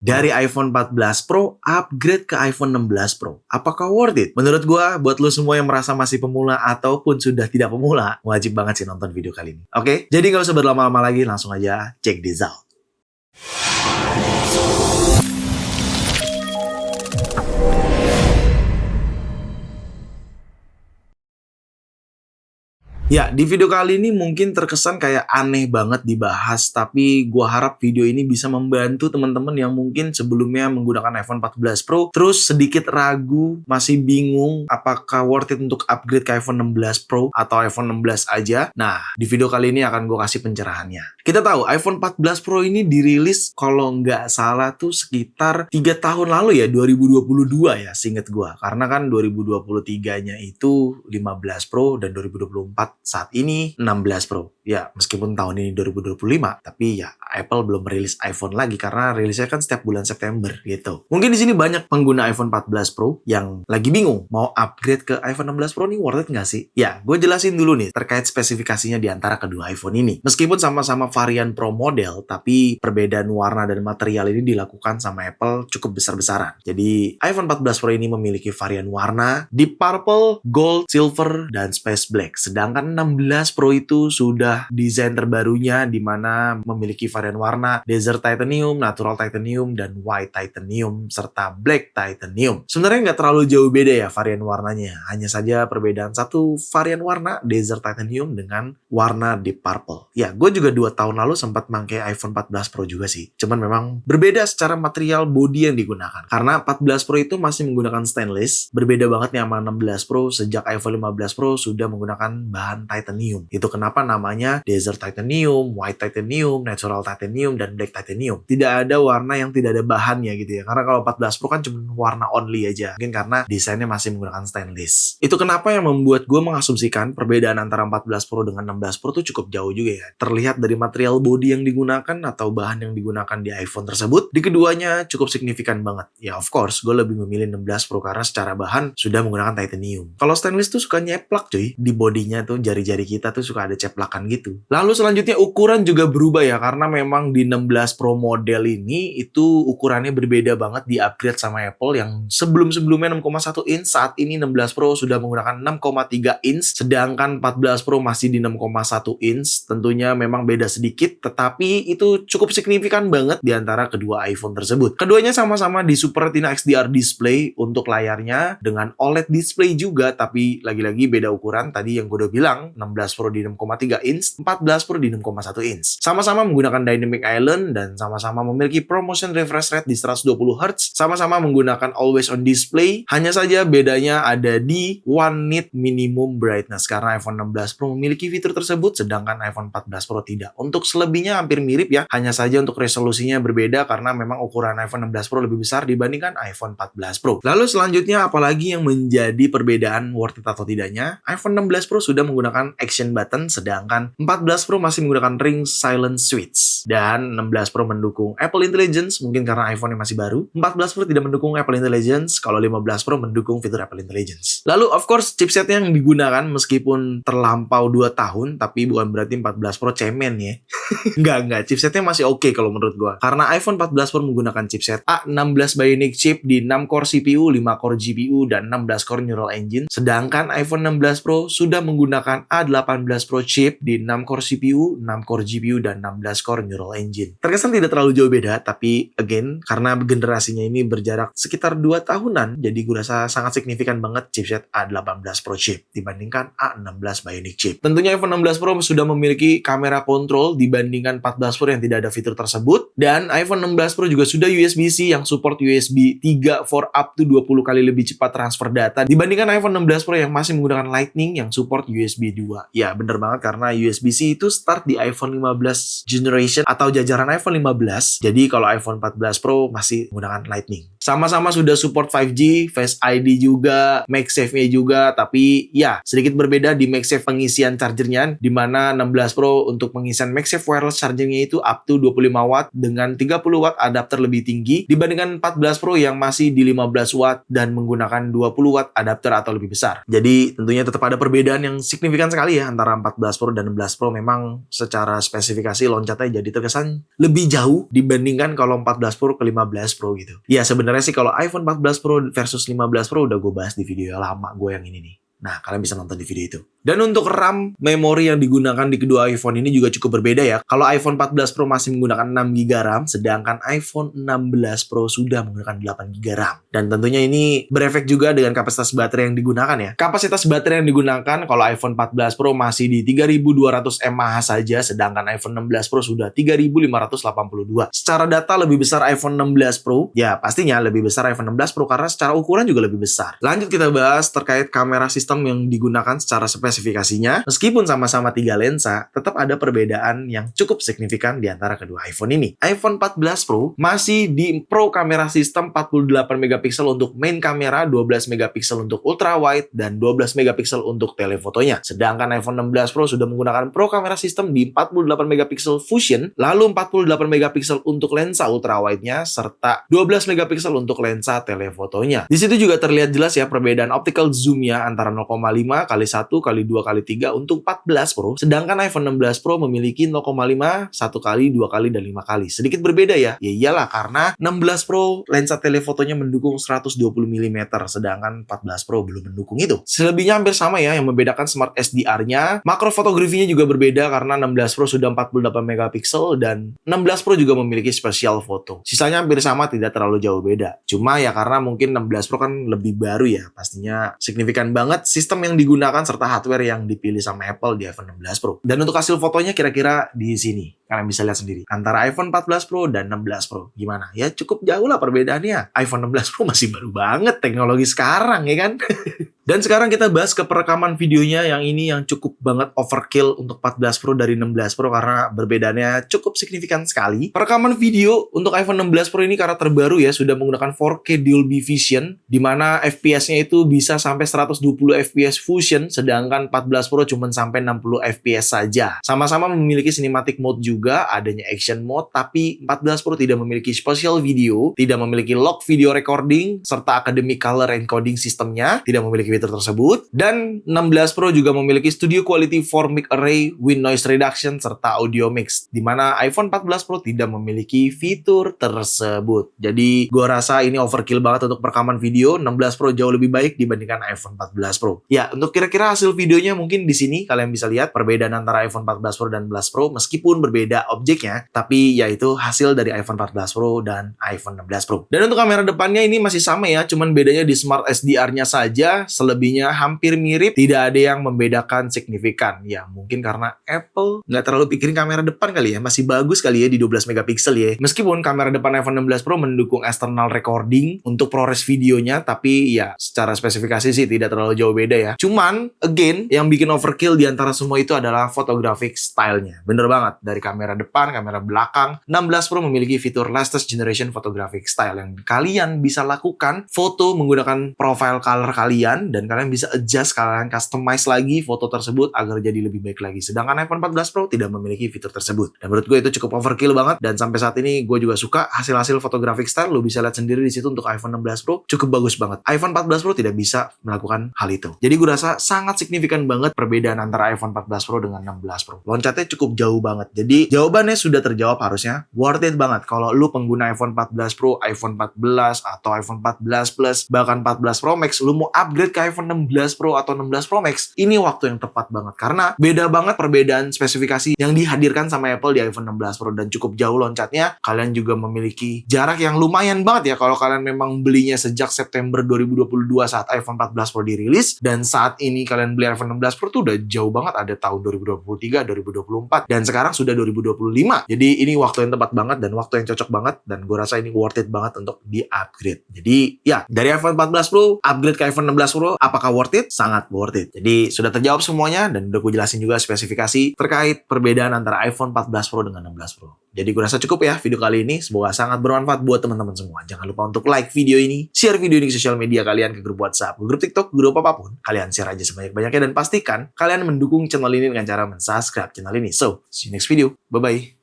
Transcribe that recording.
Dari iPhone 14 Pro upgrade ke iPhone 16 Pro. Apakah worth it? Menurut gua, buat lo semua yang merasa masih pemula ataupun sudah tidak pemula, wajib banget sih nonton video kali ini. Oke? Jadi nggak usah berlama-lama lagi, langsung aja check this out. Ya, di video kali ini mungkin terkesan kayak aneh banget dibahas, tapi gua harap video ini bisa membantu teman-teman yang mungkin sebelumnya menggunakan iPhone 14 Pro, terus sedikit ragu, masih bingung apakah worth it untuk upgrade ke iPhone 16 Pro atau iPhone 16 aja. Nah, di video kali ini akan gua kasih pencerahannya. Kita tahu iPhone 14 Pro ini dirilis kalau nggak salah tuh sekitar 3 tahun lalu ya, 2022 ya, seinget gua. Karena kan 2023-nya itu 15 Pro dan 2024 saat ini 16 Pro. Ya, meskipun tahun ini 2025, tapi ya Apple belum merilis iPhone lagi karena rilisnya kan setiap bulan September gitu. Mungkin di sini banyak pengguna iPhone 14 Pro yang lagi bingung mau upgrade ke iPhone 16 Pro nih worth it nggak sih? Ya, gue jelasin dulu nih terkait spesifikasinya di antara kedua iPhone ini. Meskipun sama-sama varian Pro model, tapi perbedaan warna dan material ini dilakukan sama Apple cukup besar-besaran. Jadi, iPhone 14 Pro ini memiliki varian warna Deep Purple, Gold, Silver, dan Space Black. Sedangkan 16 Pro itu sudah desain terbarunya di mana memiliki varian warna Desert Titanium, Natural Titanium, dan White Titanium, serta Black Titanium. Sebenarnya nggak terlalu jauh beda ya varian warnanya. Hanya saja perbedaan satu varian warna Desert Titanium dengan warna Deep Purple. Ya, gue juga 2 tahun lalu sempat pakai iPhone 14 Pro juga sih. Cuman memang berbeda secara material body yang digunakan. Karena 14 Pro itu masih menggunakan stainless. Berbeda banget nih sama 16 Pro. Sejak iPhone 15 Pro sudah menggunakan bahan titanium. Itu kenapa namanya Desert Titanium, White Titanium, Natural Titanium, dan Black Titanium. Tidak ada warna yang tidak ada bahannya gitu ya. Karena kalau 14 Pro kan cuma warna only aja. Mungkin karena desainnya masih menggunakan stainless. Itu kenapa yang membuat gue mengasumsikan perbedaan antara 14 Pro dengan 16 Pro tuh cukup jauh juga ya. Terlihat dari material body yang digunakan atau bahan yang digunakan di iPhone tersebut. Di keduanya cukup signifikan banget. Ya of course, gue lebih memilih 16 Pro karena secara bahan sudah menggunakan titanium. Kalau stainless tuh suka nyeplak cuy. Di bodinya tuh jari-jari kita tuh suka ada ceplakan gitu. Lalu selanjutnya ukuran juga berubah ya, karena memang di 16 Pro model ini itu ukurannya berbeda banget di upgrade sama Apple yang sebelum-sebelumnya 6,1 inch, saat ini 16 Pro sudah menggunakan 6,3 inch, sedangkan 14 Pro masih di 6,1 inch. Tentunya memang beda sedikit, tetapi itu cukup signifikan banget di antara kedua iPhone tersebut. Keduanya sama-sama di Super Retina XDR display untuk layarnya dengan OLED display juga, tapi lagi-lagi beda ukuran. Tadi yang gue udah bilang 16 Pro di 6,3 inch, 14 Pro di 6,1 inch. Sama-sama menggunakan Dynamic Island dan sama-sama memiliki ProMotion refresh rate di 120 Hz, sama-sama menggunakan Always On display. Hanya saja bedanya ada di One Nit Minimum Brightness karena iPhone 16 Pro memiliki fitur tersebut sedangkan iPhone 14 Pro tidak. Untuk selebihnya hampir mirip ya, hanya saja untuk resolusinya berbeda karena memang ukuran iPhone 16 Pro lebih besar dibandingkan iPhone 14 Pro. Lalu selanjutnya apalagi yang menjadi perbedaan worth it atau tidaknya? iPhone 16 Pro sudah menggunakan action button, sedangkan 14 Pro masih menggunakan ring silent switch. Dan 16 Pro mendukung Apple Intelligence, mungkin karena iPhone yang masih baru. 14 Pro tidak mendukung Apple Intelligence, kalau 15 Pro mendukung fitur Apple Intelligence. Lalu of course chipsetnya yang digunakan meskipun terlampau 2 tahun, tapi bukan berarti 14 Pro cemen ya. Enggak, chipsetnya masih oke kalau menurut gua. Karena iPhone 14 Pro menggunakan chipset A16 Bionic chip di 6 core CPU, 5 core GPU, dan 16 core Neural Engine. Sedangkan iPhone 16 Pro sudah menggunakan A18 Pro chip di 6 core CPU, 6 core GPU, dan 16 core Neural Engine. Terkesan tidak terlalu jauh beda, tapi again, karena generasinya ini berjarak sekitar 2 tahunan, jadi gue rasa sangat signifikan banget chipset A18 Pro chip dibandingkan A16 Bionic chip. Tentunya iPhone 16 Pro sudah memiliki kamera kontrol dibandingkan 14 Pro yang tidak ada fitur tersebut, dan iPhone 16 Pro juga sudah USB-C yang support USB 3 for up to 20 kali lebih cepat transfer data dibandingkan iPhone 16 Pro yang masih menggunakan Lightning yang support USB 2. Ya, bener banget karena USB-C itu start di iPhone 15 generation atau jajaran iPhone 15. Jadi kalau iPhone 14 Pro masih menggunakan Lightning. Sama-sama sudah support 5G, Face ID juga, MagSafe-nya juga, tapi ya sedikit berbeda di MagSafe pengisian chargernya, di mana 16 Pro untuk pengisian MagSafe wireless chargernya itu up to 25 watt dengan 30 watt adapter lebih tinggi dibandingkan 14 Pro yang masih di 15 watt dan menggunakan 20 watt adapter atau lebih besar. Jadi tentunya tetap ada perbedaan yang signifikan sekali ya antara 14 Pro dan 16 Pro. Memang secara spesifikasi loncatnya jadi terkesan lebih jauh dibandingkan kalau 14 Pro ke 15 Pro gitu. Ya sebenarnya sih kalau iPhone 14 Pro versus 15 Pro udah gue bahas di video lama gue yang ini nih. Nah, kalian bisa nonton di video itu. Dan untuk RAM, memori yang digunakan di kedua iPhone ini juga cukup berbeda ya. Kalau iPhone 14 Pro masih menggunakan 6GB RAM, sedangkan iPhone 16 Pro sudah menggunakan 8GB RAM. Dan tentunya ini berefek juga dengan kapasitas baterai yang digunakan ya. Kapasitas baterai yang digunakan kalau iPhone 14 Pro masih di 3200 mAh saja, sedangkan iPhone 16 Pro sudah 3582. Secara data lebih besar iPhone 16 Pro, ya pastinya lebih besar iPhone 16 Pro karena secara ukuran juga lebih besar. Lanjut kita bahas terkait kamera sistem yang digunakan secara spesifikasinya. Meskipun sama-sama 3 lensa, tetap ada perbedaan yang cukup signifikan di antara kedua iPhone ini. iPhone 14 Pro masih di Pro kamera sistem 48 megapiksel untuk main kamera, 12 megapiksel untuk ultra wide, dan 12 megapiksel untuk telefotonya. Sedangkan iPhone 16 Pro sudah menggunakan Pro kamera sistem di 48 megapiksel Fusion, lalu 48 megapiksel untuk lensa ultra wide-nya, serta 12 megapiksel untuk lensa telefotonya. Di situ juga terlihat jelas ya perbedaan optical zoom-nya antara 0,5 kali 1 kali 2 kali 3 untuk 14 Pro, sedangkan iPhone 16 Pro memiliki 0,5, 1 kali, 2 kali, dan 5 kali. Sedikit berbeda ya. Ya iyalah karena 16 Pro lensa telefotonya mendukung 120 mm, sedangkan 14 Pro belum mendukung itu. Selebihnya hampir sama ya, yang membedakan Smart SDR-nya. Makro fotografinya juga berbeda karena 16 Pro sudah 48 megapiksel dan 16 Pro juga memiliki spesial foto. Sisanya hampir sama, tidak terlalu jauh beda. Cuma ya karena mungkin 16 Pro kan lebih baru ya, pastinya signifikan banget sistem yang digunakan serta hardware yang dipilih sama Apple di iPhone 16 Pro. Dan untuk hasil fotonya kira-kira di sini. Kalian bisa lihat sendiri. Antara iPhone 14 Pro dan 16 Pro. Gimana? Ya cukup jauh lah perbedaannya. iPhone 16 Pro masih baru banget teknologi sekarang ya kan? Dan sekarang kita bahas ke perekaman videonya yang ini yang cukup banget overkill untuk 14 Pro dari 16 Pro karena perbedaannya cukup signifikan sekali. Perekaman video untuk iPhone 16 Pro ini karena terbaru ya, sudah menggunakan 4K Dolby Vision, di mana FPS-nya itu bisa sampai 120 FPS Fusion, sedangkan 14 Pro cuma sampai 60 FPS saja. Sama-sama memiliki cinematic mode juga, adanya action mode, tapi 14 Pro tidak memiliki special video, tidak memiliki lock video recording, serta academic color encoding sistemnya, tidak memiliki fitur tersebut. Dan 16 Pro juga memiliki Studio Quality 4 Mic Array with Noise Reduction serta Audio Mix, di mana iPhone 14 Pro tidak memiliki fitur tersebut. Jadi gua rasa ini overkill banget untuk perekaman video. 16 Pro jauh lebih baik dibandingkan iPhone 14 Pro. Ya, untuk kira-kira hasil videonya mungkin di sini kalian bisa lihat perbedaan antara iPhone 14 Pro dan 16 Pro meskipun berbeda objeknya, tapi yaitu hasil dari iPhone 14 Pro dan iPhone 16 Pro. Dan untuk kamera depannya ini masih sama ya, cuman bedanya di Smart SDR-nya saja. Selebihnya hampir mirip, tidak ada yang membedakan signifikan. Ya mungkin karena Apple nggak terlalu pikirin kamera depan kali ya, masih bagus kali ya di 12 megapiksel ya. Meskipun kamera depan iPhone 16 Pro mendukung external recording untuk ProRes videonya, tapi ya secara spesifikasi sih tidak terlalu jauh beda ya. Cuman again yang bikin overkill di antara semua itu adalah photographic style-nya. Bener banget, dari kamera depan, kamera belakang, 16 Pro memiliki fitur latest generation photographic style yang kalian bisa lakukan foto menggunakan profile color kalian, dan kalian bisa adjust, kalian customize lagi foto tersebut agar jadi lebih baik lagi. Sedangkan iPhone 14 Pro tidak memiliki fitur tersebut. Dan menurut gue itu cukup overkill banget, dan sampai saat ini gue juga suka hasil-hasil photographic style. Lu bisa lihat sendiri di situ untuk iPhone 16 Pro cukup bagus banget. iPhone 14 Pro tidak bisa melakukan hal itu. Jadi gue rasa sangat signifikan banget perbedaan antara iPhone 14 Pro dengan 16 Pro. Loncatnya cukup jauh banget. Jadi jawabannya sudah terjawab harusnya. Worth it banget kalau lu pengguna iPhone 14 Pro, iPhone 14 atau iPhone 14 Plus, bahkan 14 Pro Max, lu mau upgrade ke iPhone 16 Pro atau 16 Pro Max, ini waktu yang tepat banget karena beda banget perbedaan spesifikasi yang dihadirkan sama Apple di iPhone 16 Pro dan cukup jauh loncatnya. Kalian juga memiliki jarak yang lumayan banget ya kalau kalian memang belinya sejak September 2022 saat iPhone 14 Pro dirilis, dan saat ini kalian beli iPhone 16 Pro tuh udah jauh banget, ada tahun 2023, 2024, dan sekarang sudah 2025. Jadi ini waktu yang tepat banget dan waktu yang cocok banget, dan gue rasa ini worth it banget untuk di-upgrade. Jadi ya, dari iPhone 14 Pro upgrade ke iPhone 16 Pro, apakah worth it? Sangat worth it. Jadi sudah terjawab semuanya, dan udah gue jelasin juga spesifikasi terkait perbedaan antara iPhone 14 Pro dengan 16 Pro. Jadi gue rasa cukup ya video kali ini. Semoga sangat bermanfaat buat teman-teman semua. Jangan lupa untuk like video ini, share video ini ke sosial media kalian, ke grup WhatsApp, ke grup TikTok, grup apapun. Kalian share aja sebanyak-banyaknya dan pastikan kalian mendukung channel ini dengan cara mensubscribe channel ini. So, see you next video. Bye-bye.